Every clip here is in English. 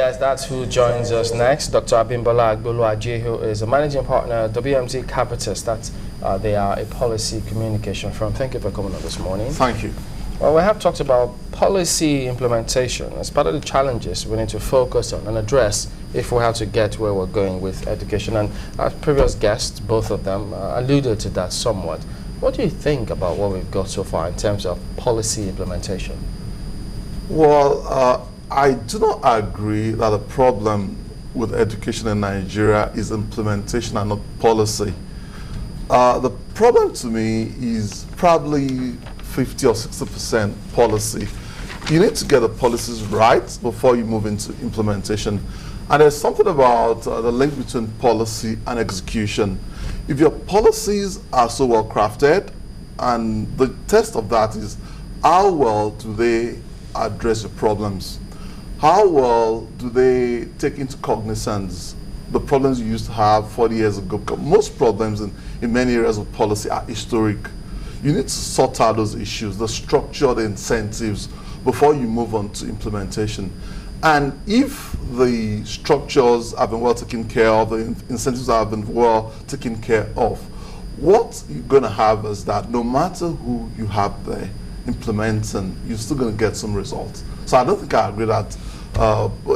guys, that's who joins us next. Dr. Abimbola Agboluaje, who is a managing partner at WMZ Capitus. They are a policy communication firm. Thank you for coming on this morning. Thank you. Well, we have talked about policy implementation as part of the challenges we need to focus on and address if we have to get where we're going with education. And our previous guests, both of them, alluded to that somewhat. What do you think about what we've got so far in terms of policy implementation? Well, I do not agree that the problem with education in Nigeria is implementation and not policy. The problem to me is probably 50 or 60% policy. You need to get the policies right before you move into implementation. And there's something about the link between policy and execution. If your policies are so well crafted, and the test of that is how well do they address the problems? How well do they take into cognizance the problems you used to have 40 years ago? Because most problems in many areas of policy are historic. You need to sort out those issues, the structure, the incentives, before you move on to implementation. And if the structures have been well taken care of, the incentives have been well taken care of, what you're going to have is that no matter who you have there implementing, you're still going to get some results. So I don't think I agree that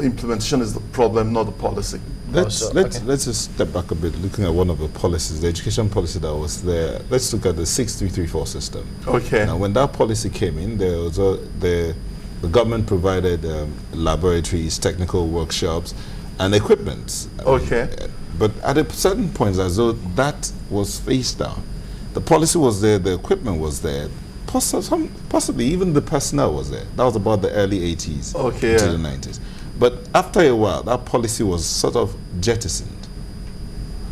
implementation is the problem, not the policy. Let's just step back a bit, looking at one of the policies, the education policy that was there. Let's look at the 6334 system. Okay. Now, when that policy came in, there was the government provided laboratories, technical workshops, and equipment. Okay. But at a certain point, as though that was phased down. The policy was there, the equipment was there, possibly even the personnel was there. That was about the early 80s to the 90s. But after a while, that policy was sort of jettisoned.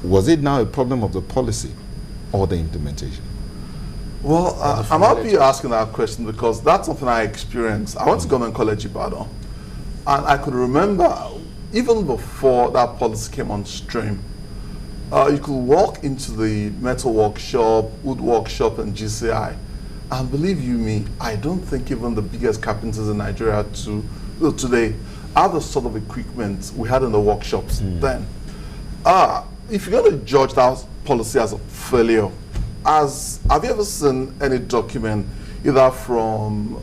Was it now a problem of the policy or the implementation? Well, I'm happy you're asking that question because that's something I experienced. I went to Government College Ibadan, and I could remember even before that policy came on stream, you could walk into the metal workshop, wood workshop, and GCI, and believe you me, I don't think even the biggest carpenters in Nigeria today have the sort of equipment we had in the workshops then. If you're going to judge that policy as a failure, have you ever seen any document either from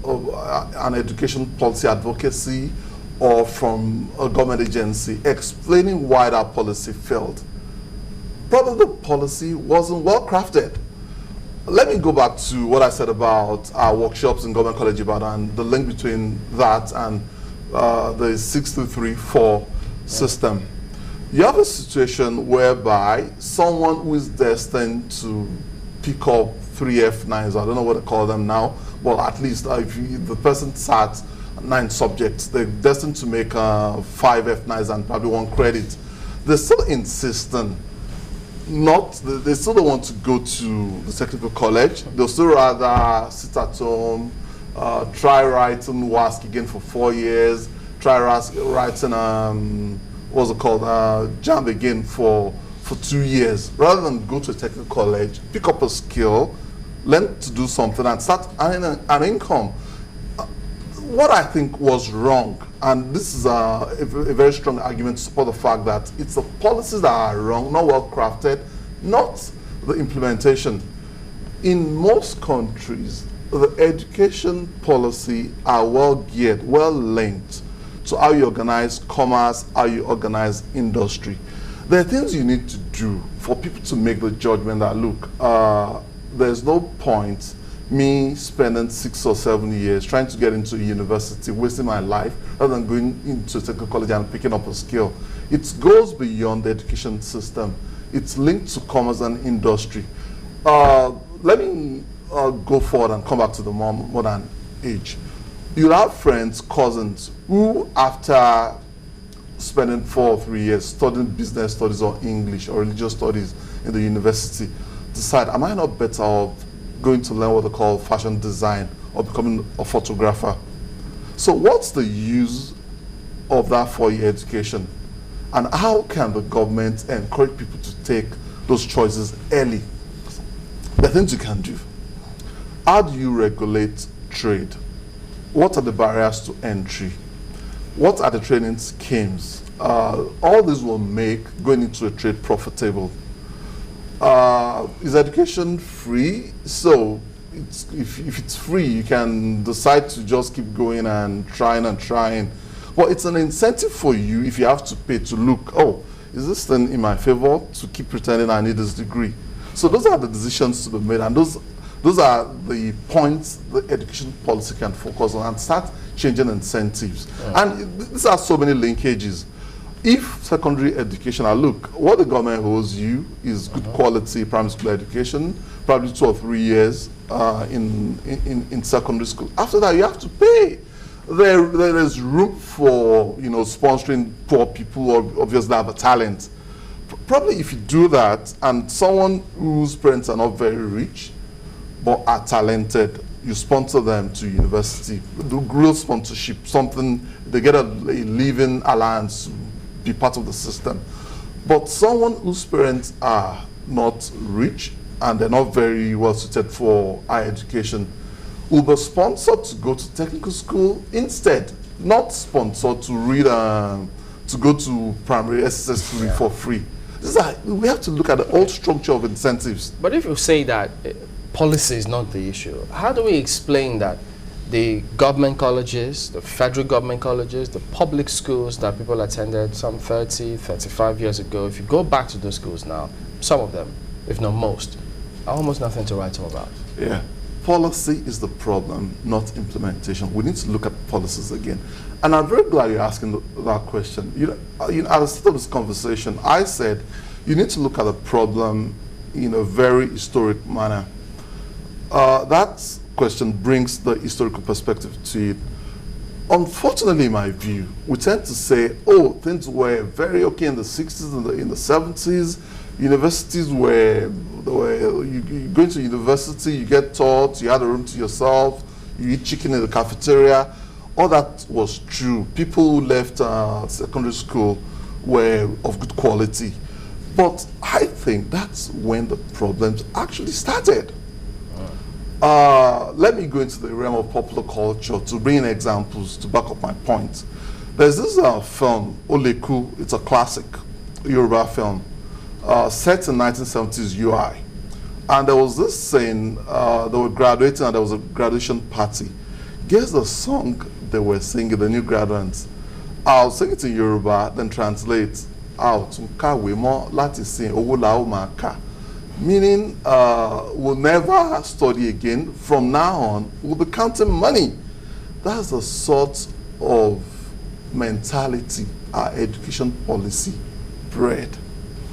an education policy advocacy or from a government agency explaining why that policy failed? Probably the policy wasn't well crafted. Let me go back to what I said about our workshops in Government College Ibadan, the link between that and the 6334 system. You have a situation whereby someone who is destined to pick up 3 F9s, I don't know what they call them now, well, at least if the person sat 9 subjects, they're destined to make 5 F9s and probably 1 credit. They're still insistent. They still don't want to go to the technical college. They'll still rather sit at home, try writing WASC again for 4 years, try writing what's it called, JAMB again for 2 years, rather than go to a technical college, pick up a skill, learn to do something, and start earning an income. What I think was wrong, and this is a very strong argument to support the fact that it's the policies that are wrong, not well crafted, not the implementation. In most countries, the education policy are well geared, well linked to how you organize commerce, how you organize industry. There are things you need to do for people to make the judgment that, look, there's no point me spending 6 or 7 years trying to get into a university, wasting my life, rather than going into a technical college and picking up a skill. It goes beyond the education system. It's linked to commerce and industry. Let me go forward and come back to the modern age. You'll have friends, cousins, who after spending 4 or 3 years studying business studies or English or religious studies in the university decide, am I not better off going to learn what they call fashion design or becoming a photographer? So what's the use of that 4-year education? And how can the government encourage people to take those choices early? The things you can do. How do you regulate trade? What are the barriers to entry? What are the training schemes? All this will make going into a trade profitable. Is education free? So if it's free, you can decide to just keep going and trying. But it's an incentive for you if you have to pay to look, oh, is this thing in my favor to keep pretending I need this degree? So those are the decisions to be made, and those are the points the education policy can focus on and start changing incentives. And these are so many linkages. If secondary education, look, what the government owes you is good quality primary school education, probably 2 or 3 years in secondary school. After that, you have to pay. There is room for sponsoring poor people who obviously have a talent. Probably if you do that, and someone whose parents are not very rich but are talented, you sponsor them to university, do real sponsorship, something they get a living allowance, be part of the system. But someone whose parents are not rich and they're not very well suited for higher education will be sponsored to go to technical school instead, not sponsored to read to go to primary SSS for free. We have to look at the whole structure of incentives. But if you say that policy is not the issue, how do we explain that the government colleges, the federal government colleges, the public schools that people attended some 30, 35 years ago, if you go back to those schools now, some of them, if not most, are almost nothing to write home about? Yeah. Policy is the problem, not implementation. We need to look at policies again. And I'm very glad you're asking that question. At the start of this conversation, I said you need to look at the problem in a very historic manner. That question brings the historical perspective to it. Unfortunately, in my view, we tend to say, oh, things were very okay in the 60s and in the 70s. Universities were you go into university, you get taught, you had a room to yourself, you eat chicken in the cafeteria. All that was true. People who left secondary school were of good quality. But I think that's when the problems actually started. Let me go into the realm of popular culture to bring in examples to back up my point. There's this film, Oleku. It's a classic Yoruba film set in 1970s UI. And there was this saying, they were graduating and there was a graduation party. Guess the song they were singing, the new graduates. I'll sing it in Yoruba, then translate out. Meaning, we'll never study again. From now on, we'll be counting money. That's the sort of mentality our education policy bred.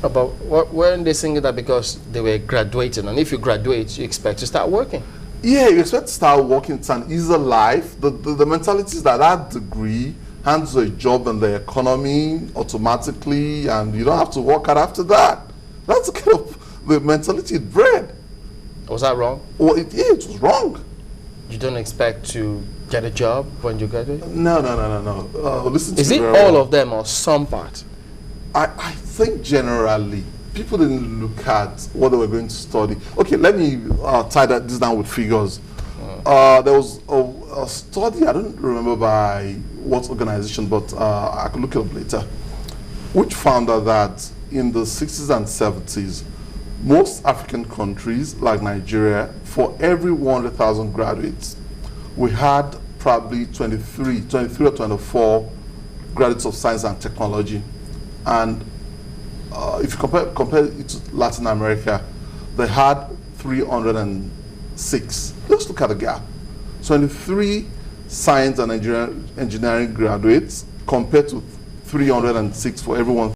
But weren't they singing that because they were graduating? And if you graduate, you expect to start working. Yeah, you expect to start working. It's an easier life. The mentality is that degree hands you a job in the economy automatically, and you don't have to work hard after that. That's kind of the mentality it bred. Was that wrong? Well, it was wrong. You don't expect to get a job when you graduate? No. Listen to me. Is it all of them or some part? I think generally people didn't look at what they were going to study. Okay, let me tie this down with figures. There was a study, I don't remember by what organization, but I could look it up later, which found that in the 60s and 70s, most African countries like Nigeria, for every 100,000 graduates, we had probably 23 or 24 graduates of science and technology. And if you compare it to Latin America, they had 306. Let's look at the gap. 23 science and engineering graduates compared to 306 for everyone.